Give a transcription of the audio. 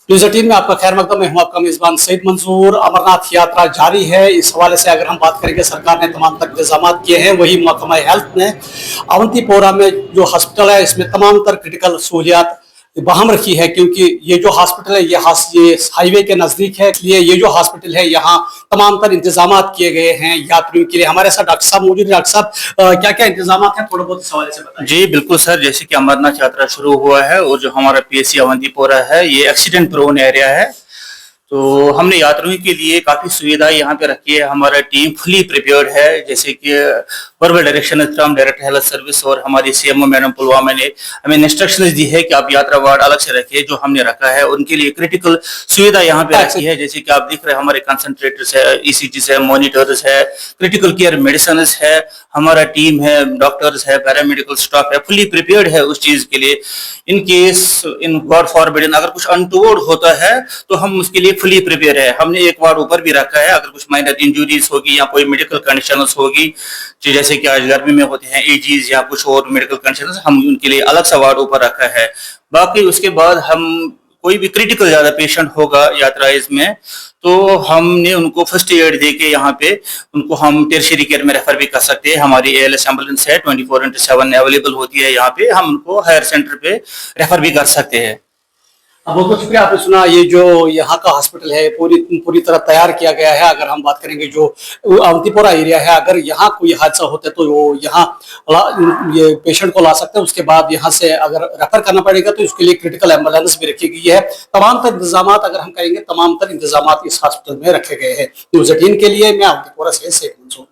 News 18 में आपका खैर मकदम। मैं हूं आपका मेजबान सईद मंसूर। अमरनाथ यात्रा जारी है। इस हवाले से अगर हम बात करेंगे, सरकार ने तमाम तर इंतजाम किए हैं। वही महकमा हेल्थ ने अवंतीपोरा में जो हॉस्पिटल है, इसमें तमाम तर क्रिटिकल सहूलियात बहाल रखी है, क्योंकि ये जो हॉस्पिटल है ये हाईवे के नजदीक है, इसलिए ये जो हॉस्पिटल है यहाँ तमाम तर इंतजाम किए गए हैं यात्रियों के लिए। हमारे साथ डॉक्टर साहब मौजूद हैं। डॉक्टर साहब, क्या क्या इंतजाम हैं, थोड़ा बहुत इस हवाले से बताइए। जी बिल्कुल सर, जैसे कि अमरनाथ यात्रा शुरू हुआ है और जो हमारा पीएससी अवंतीपोरा है ये एक्सीडेंट प्रोन एरिया है, तो हमने यात्रियों के लिए काफी सुविधा यहाँ पे रखी है। हमारा टीम फुली प्रिपेयर्ड है, जैसे कि verbal direction from direct health service और हमारी सीएमओ मैडम पुलवामा ने हमें इंस्ट्रक्शंस दी है कि आप यात्रा वार्ड अलग से रखिए। जो हमने रखा है उनके लिए क्रिटिकल सुविधा यहाँ पे रखी है, जैसे कि आप देख रहे हैं हमारे कंसंट्रेटर्स है, ईसीजीस है, मॉनिटर्स है, क्रिटिकल केयर मेडिसिन है, हमारा टीम है, डॉक्टर्स है, पैरामेडिकल स्टाफ है, फुली प्रिपेयर्ड है उस चीज के लिए। In case in God forbidden अगर कुछ अनटोवर्ड होता है तो हम उसके लिए फुली प्रिपेयर है। हमने एक वार्ड ऊपर भी रखा है, अगर कुछ माइनर इंजुरीज होगी या कोई मेडिकल कंडीशन होगी, जैसे कि आज गर्मी में होते हैं एजीज या कुछ और मेडिकल कंडीशन, हम उनके लिए अलग सा वार्ड ऊपर रखा है। बाकी उसके बाद हम कोई भी क्रिटिकल ज्यादा पेशेंट होगा यात्राइज में तो हमने उनको फर्स्ट एड दे के यहाँ पे उनको हम टेरशरी केयर में रेफर भी कर सकते हैं। हमारी एएलएस एम्बुलेंस है 24/7 अवेलेबल होती है यहाँ पे, हम उनको हायर सेंटर पे रेफर भी कर सकते हैं। बहुत बहुत शुक्रिया। आपने सुना, ये जो यहाँ का हॉस्पिटल है पूरी पूरी तरह तैयार किया गया है। अगर हम बात करेंगे जो अवंतीपोरा एरिया है, अगर यहाँ कोई हादसा होता है तो वो यहाँ ये पेशेंट को ला सकते हैं। उसके बाद यहाँ से अगर रेफर करना पड़ेगा तो उसके लिए क्रिटिकल एम्बुलेंस भी रखी गई है। तमाम तर इंतजाम अगर हम करेंगे, तमाम तर इंतजाम इस हॉस्पिटल में रखे गए हैं। न्यूज़ 18 के लिए मैं अवंतीपोरा से शेख मंसूर।